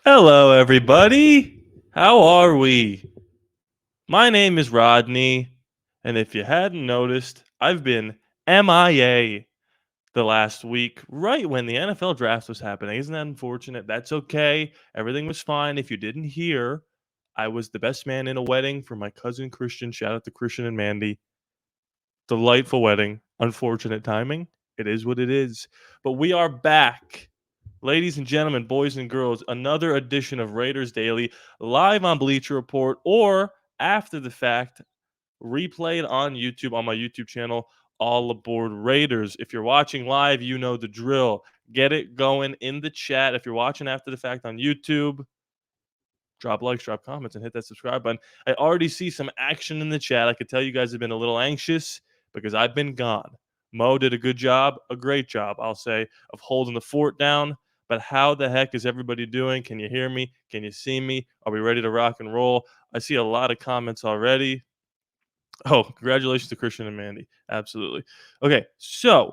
Hello, everybody. How are we? My name is Rodney, and if you hadn't noticed, I've been MIA the last week, right when the NFL draft was happening. Isn't that unfortunate? That's okay. Everything was fine. If you didn't hear, I was the best man in a wedding for my cousin Christian. Shout out to Christian and Mandy. Delightful wedding. Unfortunate timing. It is what it is. But we are back. Ladies and gentlemen, boys and girls, another edition of Raiders Daily, live on Bleacher Report or after the fact, replayed on YouTube on my YouTube channel, ALLaBorde Raiders. If you're watching live, you know the drill. Get it going in the chat. If you're watching after the fact on YouTube, drop likes, drop comments, and hit that subscribe button. I already see some action in the chat. I could tell you guys have been a little anxious because I've been gone. Mo did a good job, a great job, I'll say, of holding the fort down. But how the heck is everybody doing? Can you hear me? Can you see me? Are we ready to rock and roll? I see a lot of comments already. Oh, congratulations to Christian and Mandy. Absolutely. Okay, so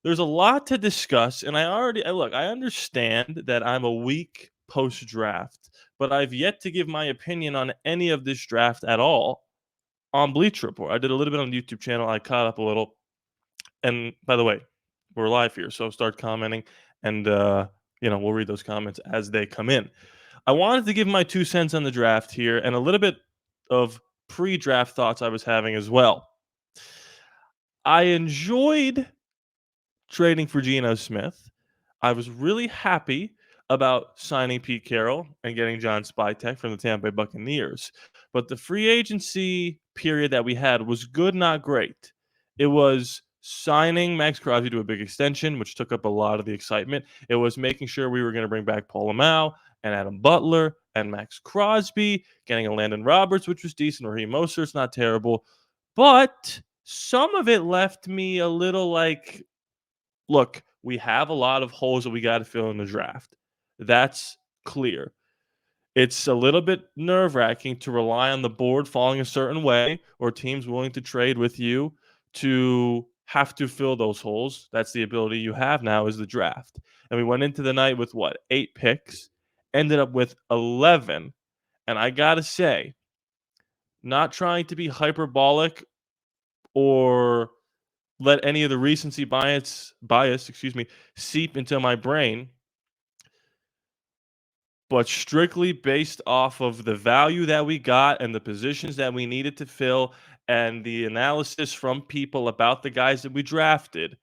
there's a lot to discuss, and I understand that I'm a week post draft, but I've yet to give my opinion on any of this draft at all on Bleacher Report. I did a little bit on the YouTube channel. I caught up a little, and by the way, we're live here, so start commenting, and we'll read those comments as they come in. I wanted to give my 2 cents on the draft here, and a little bit of pre-draft thoughts I was having as well. I enjoyed trading for Geno Smith. I was really happy about signing Pete Carroll and getting John Spytek from the Tampa Bay Buccaneers. But the free agency period that we had was good, not great. It was signing Max Crosby to a big extension, which took up a lot of the excitement. It was making sure we were going to bring back Paul Lamau and Adam Butler and Max Crosby, getting a Landon Roberts, which was decent. Raheem Mostert's not terrible. But some of it left me a little like, look, we have a lot of holes that we got to fill in the draft. That's clear. It's a little bit nerve-wracking to rely on the board falling a certain way or teams willing to trade with you to have to fill those holes. That's the ability you have now is the draft. And we went into the night with 8 picks, ended up with 11. And I got to say, not trying to be hyperbolic or let any of the recency bias, seep into my brain, but strictly based off of the value that we got and the positions that we needed to fill and the analysis from people about the guys that we drafted,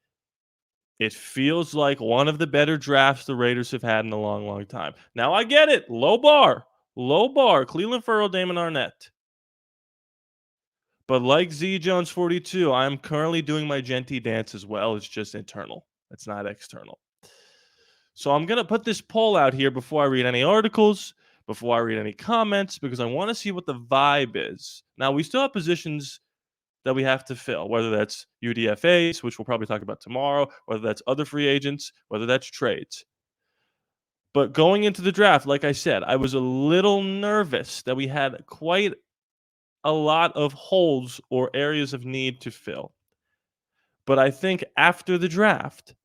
it feels like one of the better drafts the Raiders have had in a long, long time. Now, I get it. Low bar. Cleveland Farrell, Damon Arnett. But like Z Jones 42, I'm currently doing my Genty dance as well. It's just internal. It's not external. So I'm going to put this poll out here before I read any articles, before I read any comments, because I want to see what the vibe is. Now, we still have positions that we have to fill, whether that's UDFAs, which we'll probably talk about tomorrow, whether that's other free agents, whether that's trades. But going into the draft, like I said, I was a little nervous that we had quite a lot of holes or areas of need to fill. But I think after the draft,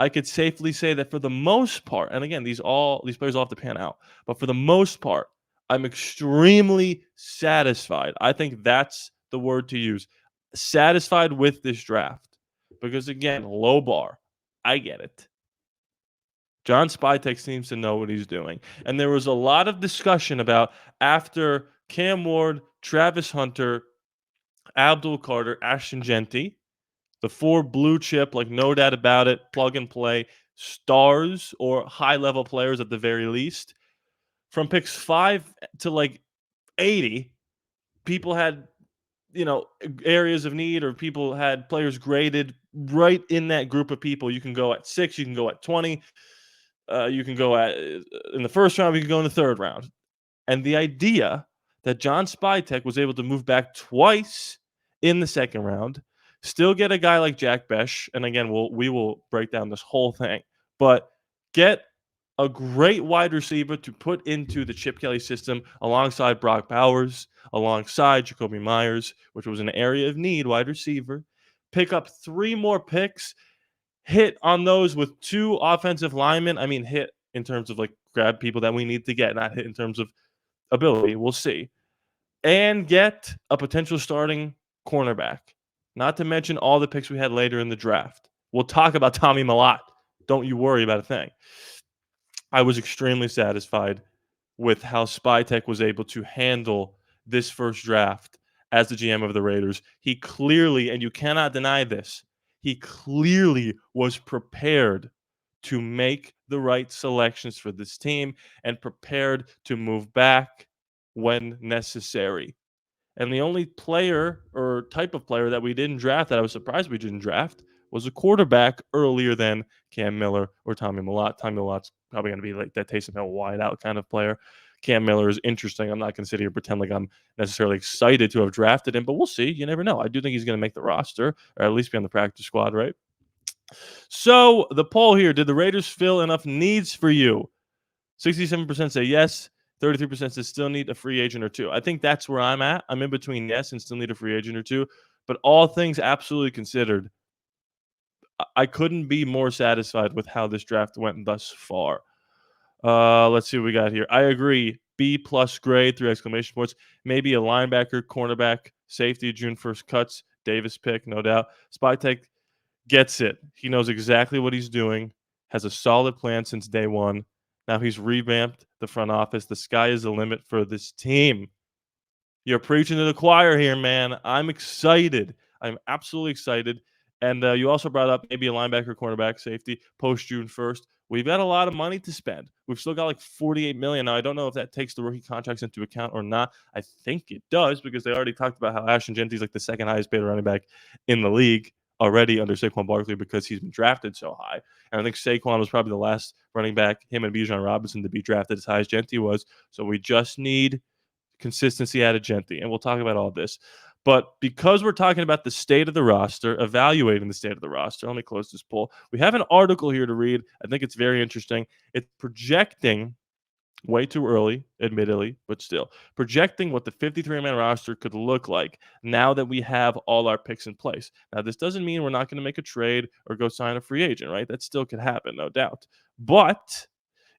I could safely say that for the most part, and again, these players all have to pan out, but for the most part, I'm extremely satisfied. I think that's the word to use. Satisfied with this draft. Because again, low bar. I get it. John Spytek seems to know what he's doing. And there was a lot of discussion about after Cam Ward, Travis Hunter, Abdul Carter, Ashton Genty, the 4 blue chip, like no doubt about it, plug and play stars or high level players at the very least. From picks 5 to 80, people had, areas of need or people had players graded right in that group of people. You can go at 6, you can go at 20, you can go at in the first round, you can go in the third round. And the idea that John Spytek was able to move back twice in the second round, still get a guy like Jack Besh, and again, we will break down this whole thing, but get a great wide receiver to put into the Chip Kelly system alongside Brock Bowers, alongside Jacoby Myers, which was an area of need, wide receiver. Pick up 3 more picks, hit on those with 2 offensive linemen. I mean, hit in terms of like grab people that we need to get, not hit in terms of ability. We'll see. And get a potential starting cornerback. Not to mention all the picks we had later in the draft. We'll talk about Tommy Mellott. Don't you worry about a thing. I was extremely satisfied with how Spytek was able to handle this first draft as the GM of the Raiders. He clearly, and you cannot deny this, he clearly was prepared to make the right selections for this team and prepared to move back when necessary. And the only player or type of player that we didn't draft that I was surprised we didn't draft was a quarterback earlier than Cam Miller or Tommy Mellott. Tommy Mellott's probably going to be like that Taysom Hill wide out kind of player. Cam Miller is interesting. I'm not going to sit here and pretend like I'm necessarily excited to have drafted him, but we'll see. You never know. I do think he's going to make the roster or at least be on the practice squad, right? So the poll here, did the Raiders fill enough needs for you? 67% say yes. 33% says still need a free agent or two. I think that's where I'm at. I'm in between yes and still need a free agent or two. But all things absolutely considered, I couldn't be more satisfied with how this draft went thus far. Let's see what we got here. I agree. B plus grade, 3 exclamation points. Maybe a linebacker, cornerback, safety, June 1st cuts, Davis pick, no doubt. Spytek gets it. He knows exactly what he's doing, has a solid plan since day one. Now he's revamped the front office. The sky is the limit for this team. You're preaching to the choir here, man. I'm excited. I'm absolutely excited. And you also brought up maybe a linebacker, cornerback, safety post June 1st. We've got a lot of money to spend. We've still got like $48 million. Now, I don't know if that takes the rookie contracts into account or not. I think it does because they already talked about how Ashton Genty's like the second highest paid running back in the league already under Saquon Barkley because he's been drafted so high. And I think Saquon was probably the last running back, him and Bijan Robinson, to be drafted as high as Genty was. So we just need consistency out of Genty, and we'll talk about all this. But because we're talking about the state of the roster, evaluating the state of the roster, let me close this poll. We have an article here to read. I think it's very interesting. It's projecting way too early, admittedly, but still projecting what the 53-man roster could look like now that we have all our picks in place. Now, this doesn't mean we're not going to make a trade or go sign a free agent, right? That still could happen, no doubt. But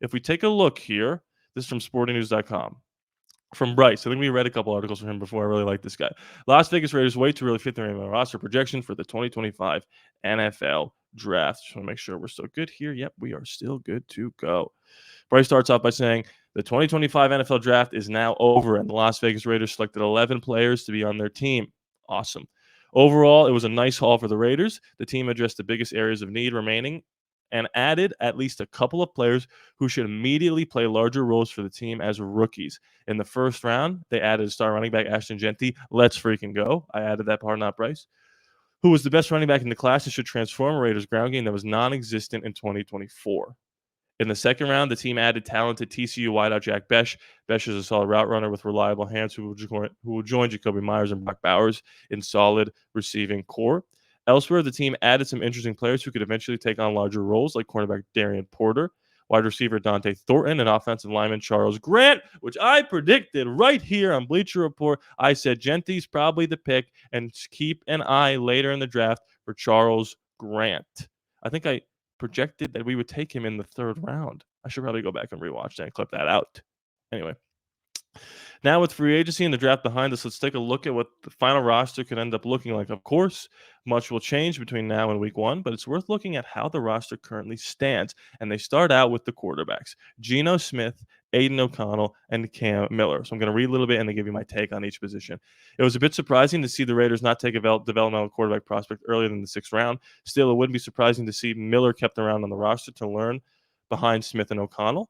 if we take a look here, this is from sportingnews.com. From Bryce. I think we read a couple articles from him before. I really like this guy. Las Vegas Raiders way too early 53-man roster projection for the 2025 NFL draft. Just want to make sure we're still good here. Yep, we are still good to go. Bryce starts off by saying the 2025 NFL draft is now over, and the Las Vegas Raiders selected 11 players to be on their team. Awesome. Overall, it was a nice haul for the Raiders. The team addressed the biggest areas of need remaining and added at least a couple of players who should immediately play larger roles for the team as rookies. In the first round, they added star running back Ashton Genty. Let's freaking go. I added that part, not Bryce. Who was the best running back in the class and should transform a Raiders ground game that was non-existent in 2024. In the second round, the team added talented TCU wideout Jack Bech. Bech is a solid route runner with reliable hands who will join Jacoby Myers and Brock Bowers in solid receiving core. Elsewhere, the team added some interesting players who could eventually take on larger roles, like cornerback Darian Porter, wide receiver Dante Thornton, and offensive lineman Charles Grant, which I predicted right here on Bleacher Report. I said Genty's probably the pick, and keep an eye later in the draft for Charles Grant. I think I projected that we would take him in the third round. I should probably go back and rewatch that and clip that out. Anyway, now with free agency and the draft behind us, let's take a look at what the final roster could end up looking like. Of course, much will change between now and week one, but it's worth looking at how the roster currently stands. And they start out with the quarterbacks, Geno Smith, Aiden O'Connell, and Cam Miller. So I'm going to read a little bit and then give you my take on each position. It was a bit surprising to see the Raiders not take a developmental quarterback prospect earlier than the sixth round. Still, it wouldn't be surprising to see Miller kept around on the roster to learn behind Smith and O'Connell.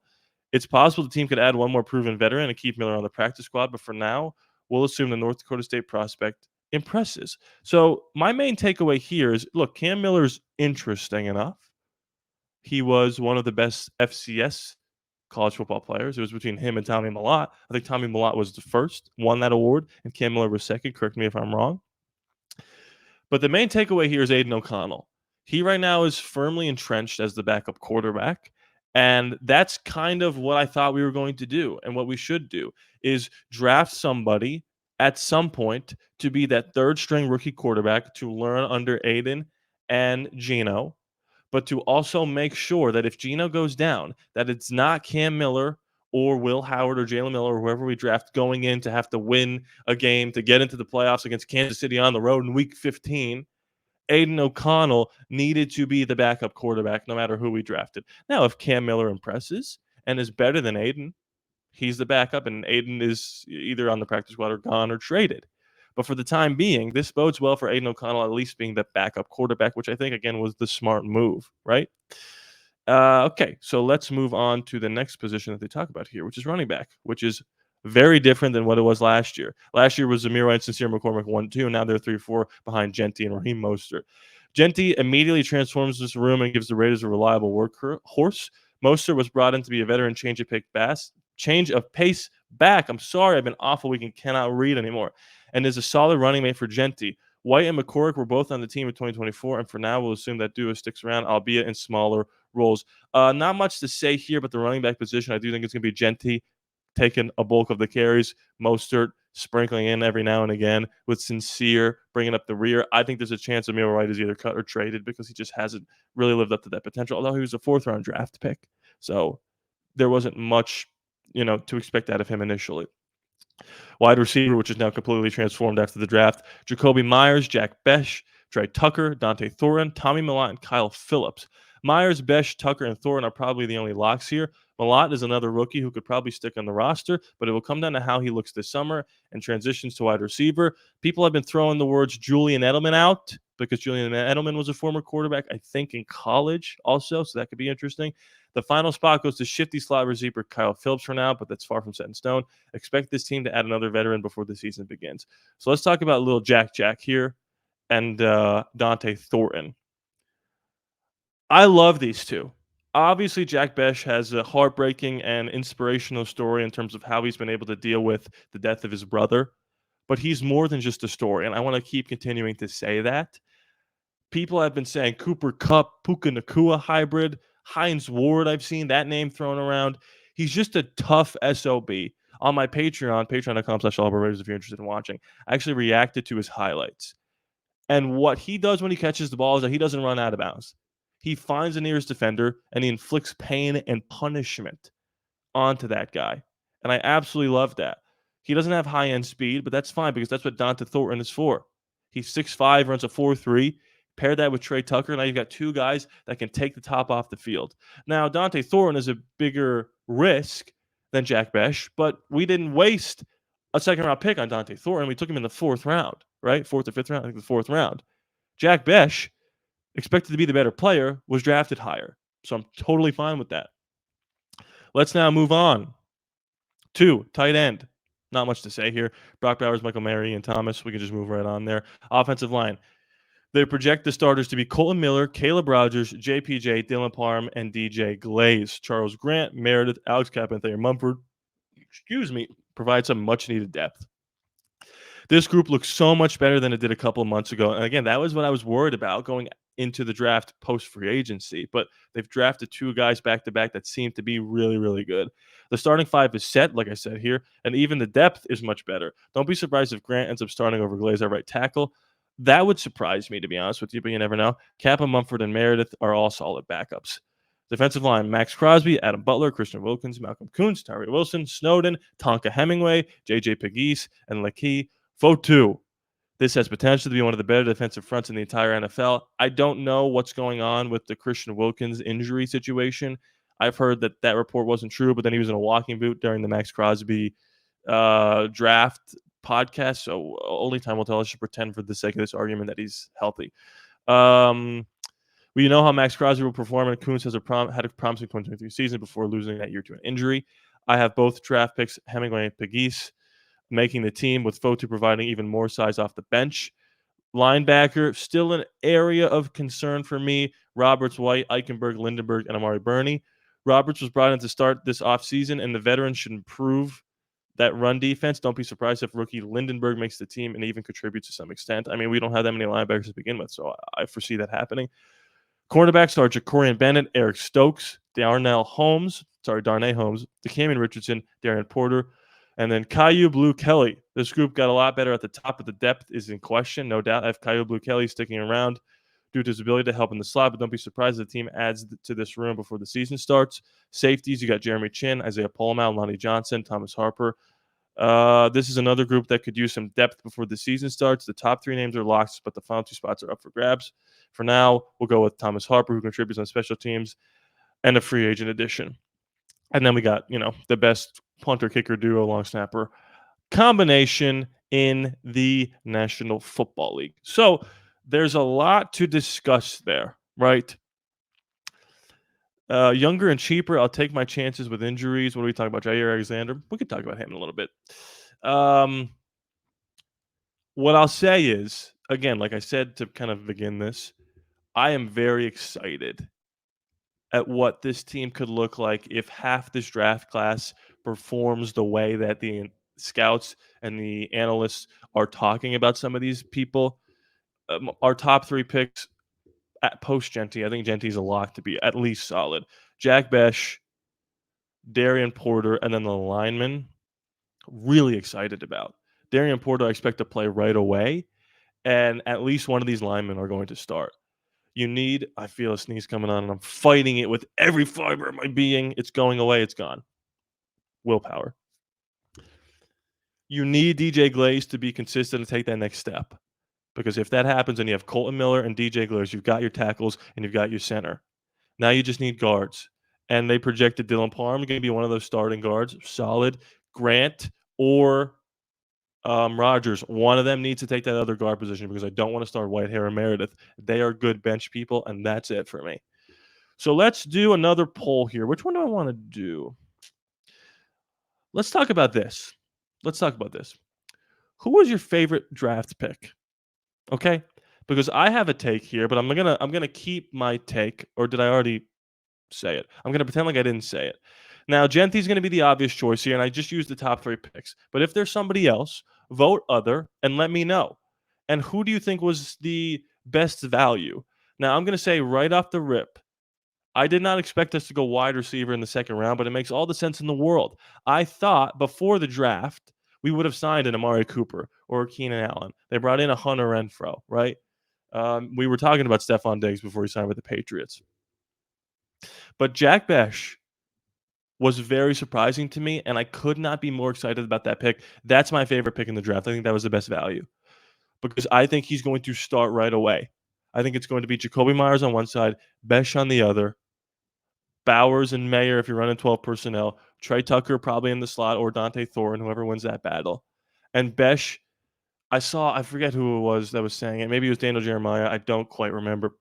It's possible the team could add one more proven veteran and keep Miller on the practice squad, but for now, we'll assume the North Dakota State prospect impresses. So my main takeaway here is, look, Cam Miller's interesting enough. He was one of the best FCS college football players. It was between him and Tommy Mellott. I think Tommy Mellott was the first, won that award, and Cam Miller was second. Correct me if I'm wrong. But the main takeaway here is Aiden O'Connell. He right now is firmly entrenched as the backup quarterback. And that's kind of what I thought we were going to do. And what we should do is draft somebody at some point to be that third string rookie quarterback to learn under Aiden and Geno but to also make sure that if Geno goes down, that it's not Cam Miller or Will Howard or Jalen Miller or whoever we draft going in to have to win a game to get into the playoffs against Kansas City on the road in week 15. Aiden O'Connell needed to be the backup quarterback no matter who we drafted. Now, if Cam Miller impresses and is better than Aiden, he's the backup, and Aiden is either on the practice squad or gone or traded. But for the time being, this bodes well for Aiden O'Connell at least being the backup quarterback, which I think, again, was the smart move, right? Okay, so let's move on to the next position that they talk about here, which is running back, which is very different than what it was last year. Last year was Zamir White, Sincere McCormick 1-2. Now they're 3-4 behind Genty and Raheem Mostert. Genty immediately transforms this room and gives the Raiders a reliable workhorse. Mostert was brought in to be a veteran change of pace back. I'm sorry, I've been awful week and cannot read anymore. And is a solid running mate for Genty. White and McCormick were both on the team in 2024, and for now, we'll assume that duo sticks around, albeit in smaller roles. Not much to say here, but the running back position, I do think it's going to be Genty taking a bulk of the carries, Mostert sprinkling in every now and again with Sincere bringing up the rear. I think there's a chance Amir White is either cut or traded because he just hasn't really lived up to that potential, although he was a 4th-round draft pick. So there wasn't much, to expect out of him initially. Wide receiver, which is now completely transformed after the draft, Jacoby Myers, Jack Bech, Trey Tucker, Dante Thornton, Tommy Mellott, and Kyle Phillips. Myers, Bech, Tucker, and Thornton are probably the only locks here. Mellott is another rookie who could probably stick on the roster, but it will come down to how he looks this summer and transitions to wide receiver. People have been throwing the words Julian Edelman out because Julian Edelman was a former quarterback, I think, in college also, so that could be interesting. The final spot goes to shifty slot receiver Kyle Phillips for now, but that's far from set in stone. Expect this team to add another veteran before the season begins. So let's talk about little Jack here and Dante Thornton. I love these two. Obviously, Jack Bech has a heartbreaking and inspirational story in terms of how he's been able to deal with the death of his brother. But he's more than just a story, and I want to keep continuing to say that. People have been saying Cooper Kupp, Puka Nacua hybrid, Hines Ward, I've seen that name thrown around. He's just a tough SOB. On my Patreon, patreon.com/ALLaBorde if you're interested in watching, I actually reacted to his highlights. And what he does when he catches the ball is that he doesn't run out of bounds. He finds the nearest defender and he inflicts pain and punishment onto that guy. And I absolutely love that. He doesn't have high-end speed, but that's fine because that's what Dante Thornton is for. He's 6'5", runs a 4.3. Pair that with Trey Tucker, now you've got two guys that can take the top off the field. Now, Dante Thornton is a bigger risk than Jack Bech, but we didn't waste a second-round pick on Dante Thornton. We took him in the 4th round, right? 4th or 5th round, I think the 4th round. Jack Bech, expected to be the better player, was drafted higher. So I'm totally fine with that. Let's now move on to tight end. Not much to say here. Brock Bowers, Michael Mary, and Thomas. We can just move right on there. Offensive line. They project the starters to be Colton Miller, Caleb Rogers, JPJ, Dylan Parham, and DJ Glaze. Charles Grant, Meredith, Alex Carpenter, Mumford, provide some much-needed depth. This group looks so much better than it did a couple of months ago. And again, that was what I was worried about going into the draft post-free agency. But they've drafted two guys back-to-back that seem to be really, really good. The starting 5 is set, like I said here, and even the depth is much better. Don't be surprised if Grant ends up starting over Glaze at right tackle. That would surprise me, to be honest with you, but you never know. Kappa, Mumford, and Meredith are all solid backups. Defensive line, Max Crosby, Adam Butler, Christian Wilkins, Malcolm Kuntz, Tyree Wilson, Snowden, Tonka Hemingway, J.J. Pegues, and Laquis Fotu. This has potential to be one of the better defensive fronts in the entire NFL. I don't know what's going on with the Christian Wilkins injury situation. I've heard that report wasn't true, but then he was in a walking boot during the Max Crosby draft podcast. So only time will tell. I should pretend for the sake of this argument that he's healthy. We know how Max Crosby will perform, and Kuntz had a promising 2023 season before losing that year to an injury. I have both draft picks, Hemingway and Pegues, making the team, with Fotu providing even more size off the bench. Linebacker, still an area of concern for me. Roberts, White, Eichenberg, Lindenberg, and Amari Burney. Roberts was brought in to start this offseason, and the veterans should improve that run defense. Don't be surprised if rookie Lindenberg makes the team and even contributes to some extent. I mean, we don't have that many linebackers to begin with, so I foresee that happening. Cornerbacks are Jacorian Bennett, Eric Stokes, Darnay Holmes, DeCamian Richardson, Darian Porter, and then Caillou Blue Kelly. This group got a lot better at the top, but the depth is in question, no doubt. I have Caillou Blue Kelly sticking around. due to his ability to help in the slot, but don't be surprised if the team adds to this room before the season starts. Safeties, you got Jeremy Chin, Isaiah Pollenow, Lonnie Johnson, Thomas Harper. This is another group that could use some depth before the season starts. The top 3 names are locked, but the final 2 spots are up for grabs. For now, we'll go with Thomas Harper, who contributes on special teams, and a free agent addition. And then we got, the best punter-kicker duo, long snapper combination in the National Football League. So there's a lot to discuss there, right? Younger and cheaper. I'll take my chances with injuries. What are we talking about? Jair Alexander? We could talk about him in a little bit. What I'll say is, again, like I said to kind of begin this, I am very excited at what this team could look like if half this draft class performs the way that the scouts and the analysts are talking about some of these people. Our top 3 picks at post Genty, I think Genty's a lock to be at least solid. Jack Besh, Darian Porter, and then the lineman. Really excited about. Darian Porter, I expect to play right away, and at least one of these linemen are going to start. I feel a sneeze coming on, and I'm fighting it with every fiber of my being. It's going away. It's gone. Willpower. You need DJ Glaze to be consistent and take that next step. Because if that happens and you have Colton Miller and DJ Glaze, you've got your tackles and you've got your center. Now you just need guards. And they projected Dylan Parham going to be one of those starting guards. Solid. Grant or Rogers, one of them needs to take that other guard position because I don't want to start Whitehair and Meredith. They are good bench people, and that's it for me. So let's do another poll here. Which one do I want to do? Let's talk about this. Who was your favorite draft pick? Okay? Because I have a take here, but I'm gonna keep my take, or did I already say it? I'm gonna pretend like I didn't say it. Now, Genty's gonna be the obvious choice here, and I just used the top 3 picks. But if there's somebody else, vote other and let me know. And who do you think was the best value? Now, I'm gonna say right off the rip, I did not expect us to go wide receiver in the second round, but it makes all the sense in the world. I thought before the draft we would have signed an Amari Cooper or a Keenan Allen. They brought in a Hunter Renfrow, right? We were talking about Stephon Diggs before he signed with the Patriots. But Jack Besh was very surprising to me, and I could not be more excited about that pick. That's my favorite pick in the draft. I think that was the best value because I think he's going to start right away. I think it's going to be Jacoby Myers on one side, Besh on the other, Bowers and Mayer if you're running 12 personnel, Trey Tucker probably in the slot, or Dante Thornton, whoever wins that battle. And Besh, I forget who it was that was saying it. Maybe it was Daniel Jeremiah. I don't quite remember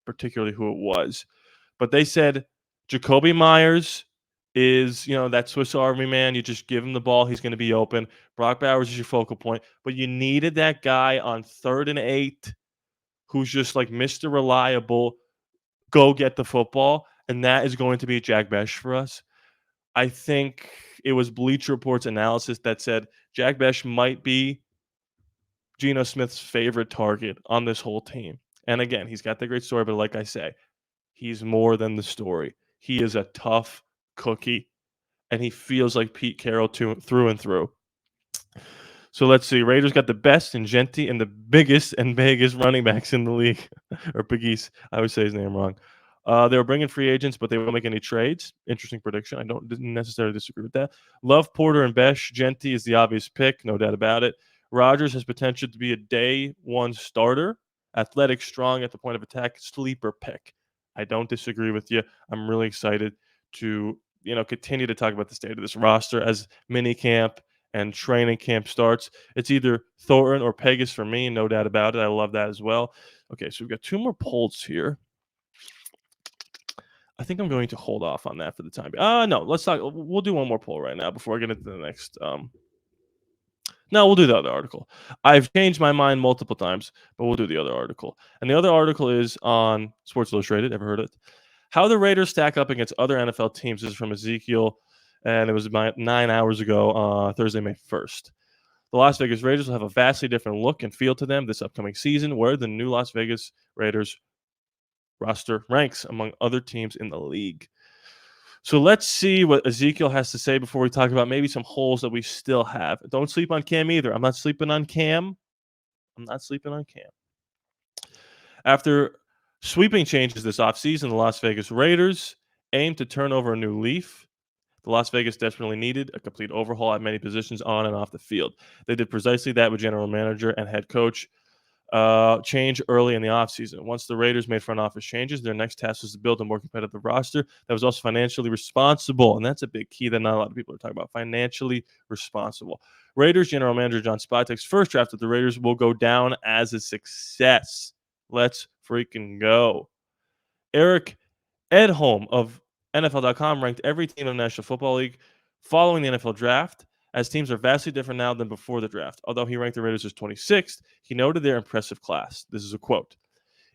particularly who it was. But they said Jacoby Myers is, that Swiss Army man. You just give him the ball, he's going to be open. Brock Bowers is your focal point. But you needed that guy on 3rd and 8 who's just like Mr. Reliable, go get the football. And that is going to be Jack Besh for us. I think it was Bleacher Report's analysis that said Jack Besh might be Geno Smith's favorite target on this whole team. And again, he's got the great story, but like I say, he's more than the story. He is a tough cookie, and he feels like Pete Carroll through and through. So let's see. Raiders got the best in Genty and the biggest and biggest running backs in the league. Or Biggies. I always say his name wrong. They were bringing free agents, but they won't make any trades. Interesting prediction. I didn't necessarily disagree with that. Love Porter and Besh. Genty is the obvious pick, no doubt about it. Rogers has potential to be a day 1 starter. Athletic, strong at the point of attack, sleeper pick. I don't disagree with you. I'm really excited to, continue to talk about the state of this roster as mini camp and training camp starts. It's either Thornton or Pegas for me, no doubt about it. I love that as well. Okay, so we've got 2 more polls here. I think I'm going to hold off on that for the time being. No, let's talk. We'll do one more poll right now before I get into the next. No, we'll do the other article. I've changed my mind multiple times, but we'll do the other article. And the other article is on Sports Illustrated. Ever heard of it? How the Raiders stack up against other NFL teams. This is from Ezekiel, and it was about 9 hours ago, Thursday, May 1st. The Las Vegas Raiders will have a vastly different look and feel to them this upcoming season, where the new Las Vegas Raiders roster ranks among other teams in the league. So let's see what Ezekiel has to say before we talk about maybe some holes that we still have. Don't sleep on Cam either. I'm not sleeping on Cam. After sweeping changes this offseason, the Las Vegas Raiders aim to turn over a new leaf. The Las Vegas desperately needed a complete overhaul at many positions on and off the field. They did precisely that with general manager and head coach change early in the offseason. Once the Raiders made front office changes, their next task was to build a more competitive roster that was also financially responsible. And that's a big key that not a lot of people are talking about. Financially responsible. Raiders general manager John Spatek's first draft of the Raiders will go down as a success. Let's freaking go. Eric Edholm of NFL.com ranked every team in the National Football League following the NFL draft, as teams are vastly different now than before the draft. Although he ranked the Raiders as 26th, he noted their impressive class. This is a quote.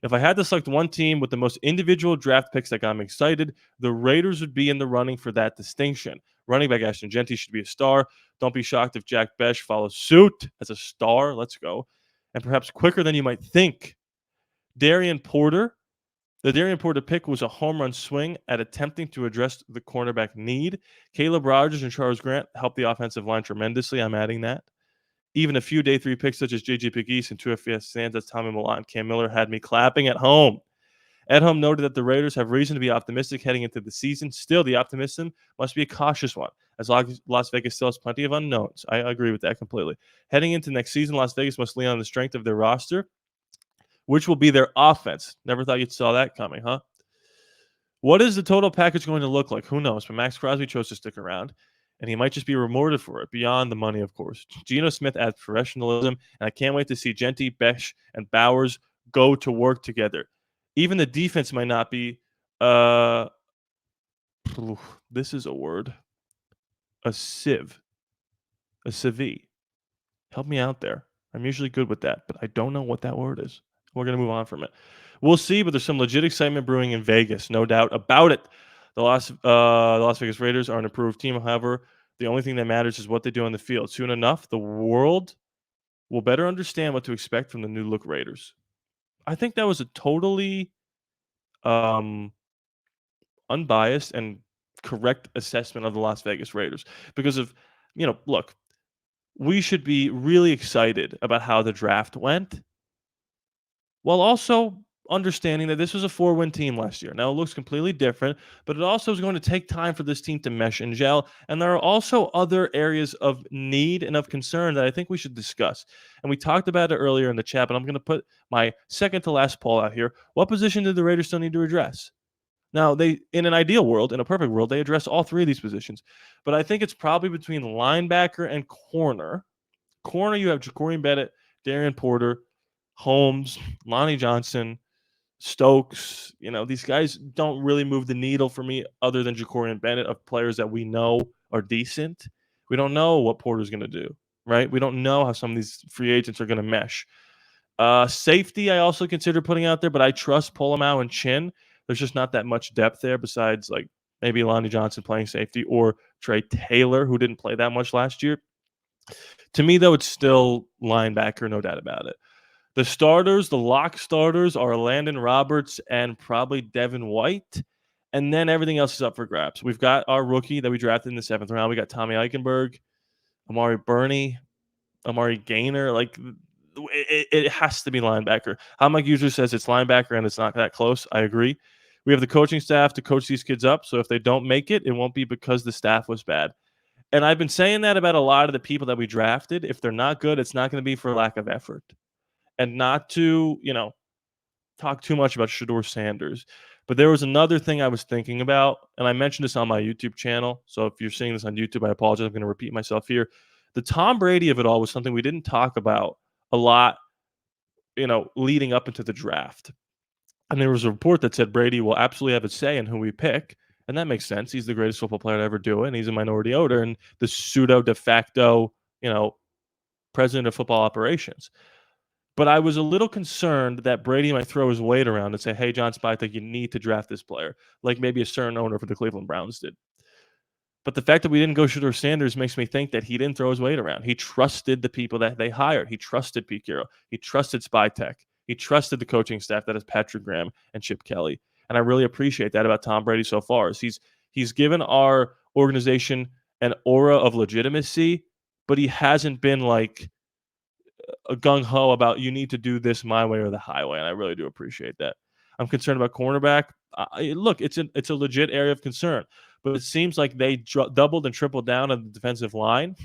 If I had to select one team with the most individual draft picks that got me excited, the Raiders would be in the running for that distinction. Running back Ashton Jeanty should be a star. Don't be shocked if Jack Besh follows suit as a star. Let's go. And perhaps quicker than you might think. Darian Porter. The Darian Porter pick was a home run swing at attempting to address the cornerback need. Caleb Rogers and Charles Grant helped the offensive line tremendously. I'm adding that. Even a few day 3 picks such as J.J. Pegues and 2FS Sands, Tommy Millan, and Cam Miller had me clapping at home. Edholm noted that the Raiders have reason to be optimistic heading into the season. Still, the optimism must be a cautious one, as Las Vegas still has plenty of unknowns. I agree with that completely. Heading into next season, Las Vegas must lean on the strength of their roster, which will be their offense. Never thought you'd saw that coming, huh? What is the total package going to look like? Who knows? But Max Crosby chose to stick around, and he might just be rewarded for it, beyond the money, of course. Geno Smith adds professionalism, and I can't wait to see Jeanty, Besh, and Bowers go to work together. Even the defense might not be, this is a word, a sieve, a civi. Help me out there. I'm usually good with that, but I don't know what that word is. We're going to move on from it. We'll see, but there's some legit excitement brewing in Vegas, no doubt about it. The Las Vegas Raiders are an improved team. However, the only thing that matters is what they do on the field. Soon enough, the world will better understand what to expect from the new look Raiders. I think that was a totally unbiased and correct assessment of the Las Vegas Raiders because of, look, we should be really excited about how the draft went, while also understanding that this was a 4-win team last year. Now, it looks completely different, but it also is going to take time for this team to mesh and gel. And there are also other areas of need and of concern that I think we should discuss. And we talked about it earlier in the chat, but I'm going to put my second to last poll out here. What position did the Raiders still need to address? Now, in an ideal world, in a perfect world, they address all three of these positions. But I think it's probably between linebacker and corner. Corner, you have Ja'Cory Bennett, Darian Porter, Holmes, Lonnie Johnson, Stokes. These guys don't really move the needle for me other than Ja'Cory Bennett, of players that we know are decent. We don't know what Porter's going to do, right? We don't know how some of these free agents are going to mesh. Safety, I also consider putting out there, but I trust Polamalu and Chin. There's just not that much depth there besides like maybe Lonnie Johnson playing safety or Trey Taylor, who didn't play that much last year. To me, though, it's still linebacker, no doubt about it. The starters, the lock starters, are Landon Roberts and probably Devin White. And then everything else is up for grabs. We've got our rookie that we drafted in the 7th round. We got Tommy Eichenberg, Amari Burney, Amari Gaynor. Like, it has to be linebacker. How Mike usually says it's linebacker and it's not that close. I agree. We have the coaching staff to coach these kids up. So if they don't make it, it won't be because the staff was bad. And I've been saying that about a lot of the people that we drafted. If they're not good, it's not going to be for lack of effort. And not to, talk too much about Shedeur Sanders. But there was another thing I was thinking about, and I mentioned this on my YouTube channel. So if you're seeing this on YouTube, I apologize. I'm going to repeat myself here. The Tom Brady of it all was something we didn't talk about a lot, leading up into the draft. And there was a report that said Brady will absolutely have a say in who we pick. And that makes sense. He's the greatest football player to ever do it, and he's a minority owner and the pseudo de facto, president of football operations. But I was a little concerned that Brady might throw his weight around and say, hey, John Spike, you need to draft this player, like maybe a certain owner for the Cleveland Browns did. But the fact that we didn't go Shedeur Sanders makes me think that he didn't throw his weight around. He trusted the people that they hired. He trusted Pete Carroll. He trusted Spytech. He trusted the coaching staff that is Patrick Graham and Chip Kelly. And I really appreciate that about Tom Brady so far. Is he's given our organization an aura of legitimacy, but he hasn't been like gung-ho about you need to do this my way or the highway, and I really do appreciate that. I'm concerned about cornerback. Look, it's a legit area of concern, but it seems like they doubled and tripled down on the defensive line,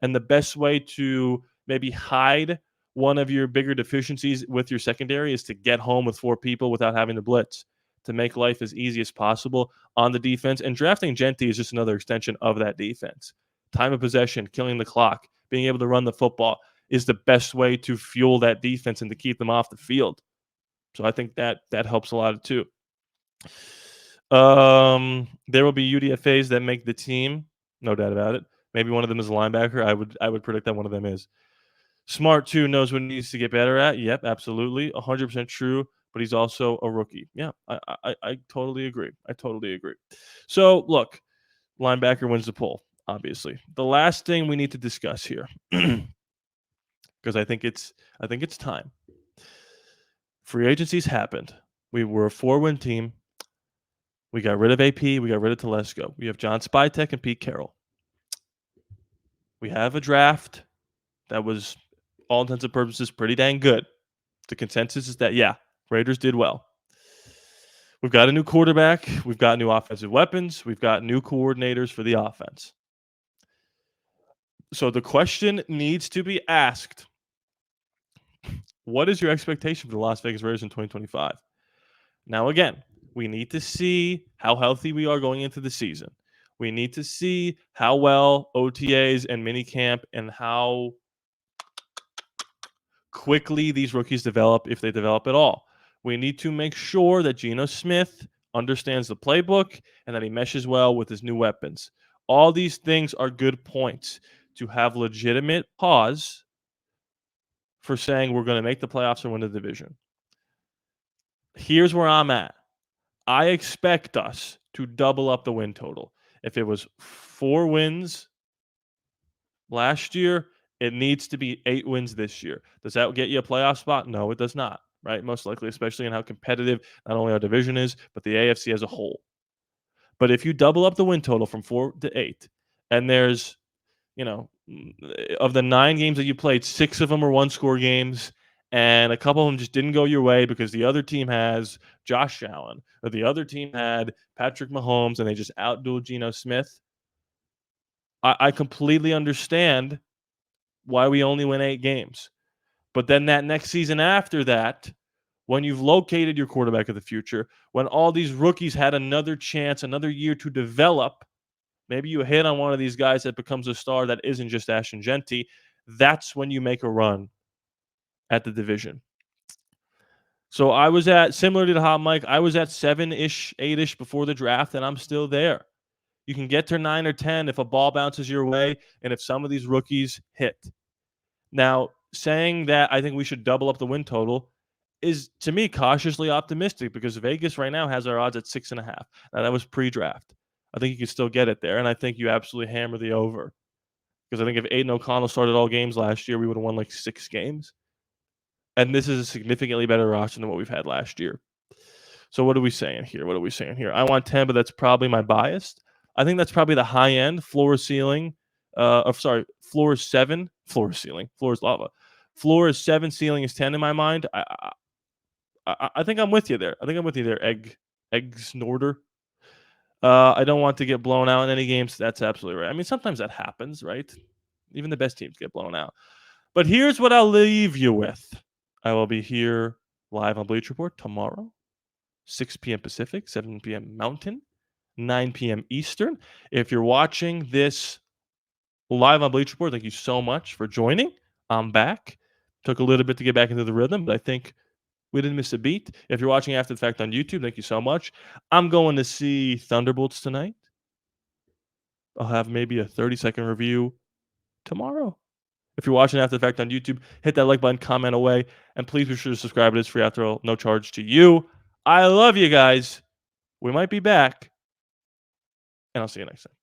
and the best way to maybe hide one of your bigger deficiencies with your secondary is to get home with 4 people without having to blitz, to make life as easy as possible on the defense. And drafting Genty is just another extension of that defense. Time of possession, killing the clock, being able to run the football is the best way to fuel that defense and to keep them off the field. So I think that helps a lot too. There will be UDFAs that make the team, no doubt about it. Maybe one of them is a linebacker. I would predict that one of them is. Smart too, knows what he needs to get better at. Yep, absolutely, 100% true. But he's also a rookie. Yeah, I totally agree. I totally agree. So look, linebacker wins the poll. Obviously, the last thing we need to discuss here, because I think it's time. Free agencies happened. We were a 4-win team. We got rid of AP. We got rid of Telesco. We have John Spytek and Pete Carroll. We have a draft that was, all intents and purposes, pretty dang good. The consensus is that, yeah, Raiders did well. We've got a new quarterback. We've got new offensive weapons. We've got new coordinators for the offense. So the question needs to be asked. What is your expectation for the Las Vegas Raiders in 2025? Now, again, we need to see how healthy we are going into the season. We need to see how well OTAs and minicamp and how quickly these rookies develop, if they develop at all. We need to make sure that Geno Smith understands the playbook and that he meshes well with his new weapons. All these things are good points to have legitimate pause for saying we're going to make the playoffs or win the division. Here's where I'm at. I expect us to double up the win total. If it was 4 wins last year, it needs to be 8 wins this year. Does that get you a playoff spot? No, it does not, right? Most likely, especially in how competitive not only our division is, but the AFC as a whole. But if you double up the win total from 4 to 8, and there's, of the 9 games that you played, 6 of them were one-score games, and a couple of them just didn't go your way because the other team has Josh Allen, or the other team had Patrick Mahomes, and they just outdueled Geno Smith. I completely understand why we only win 8 games. But then that next season after that, when you've located your quarterback of the future, when all these rookies had another chance, another year to develop, maybe you hit on one of these guys that becomes a star that isn't just Ashton Genty, that's when you make a run at the division. So I was at, similar to the hot mic, I was at 7-ish, 8-ish before the draft, and I'm still there. You can get to 9 or 10 if a ball bounces your way and if some of these rookies hit. Now, saying that I think we should double up the win total is, to me, cautiously optimistic because Vegas right now has our odds at 6.5. Now, that was pre-draft. I think you can still get it there, and I think you absolutely hammer the over. Because I think if Aiden O'Connell started all games last year, we would have won like 6 games. And this is a significantly better roster than what we've had last year. So what are we saying here? I want 10, but that's probably my bias. I think that's probably the high end, floor ceiling. Floor is 7. Floor is ceiling. Floor is lava. Floor is 7. Ceiling is 10 in my mind. I think I'm with you there. Egg snorter. I don't want to get blown out in any games. That's absolutely right. I mean, sometimes that happens, right? Even the best teams get blown out. But here's what I'll leave you with. I will be here live on Bleach Report tomorrow, 6 p.m. Pacific, 7 p.m. Mountain, 9 p.m. Eastern. If you're watching this live on Bleach Report, thank you so much for joining. I'm back. Took a little bit to get back into the rhythm, but I think we didn't miss a beat. If you're watching after the fact on YouTube, thank you so much. I'm going to see Thunderbolts tonight. I'll have maybe a 30-second review tomorrow. If you're watching after the fact on YouTube, hit that like button, comment away, and please be sure to subscribe. It is free after all, no charge to you. I love you guys. We might be back, and I'll see you next time.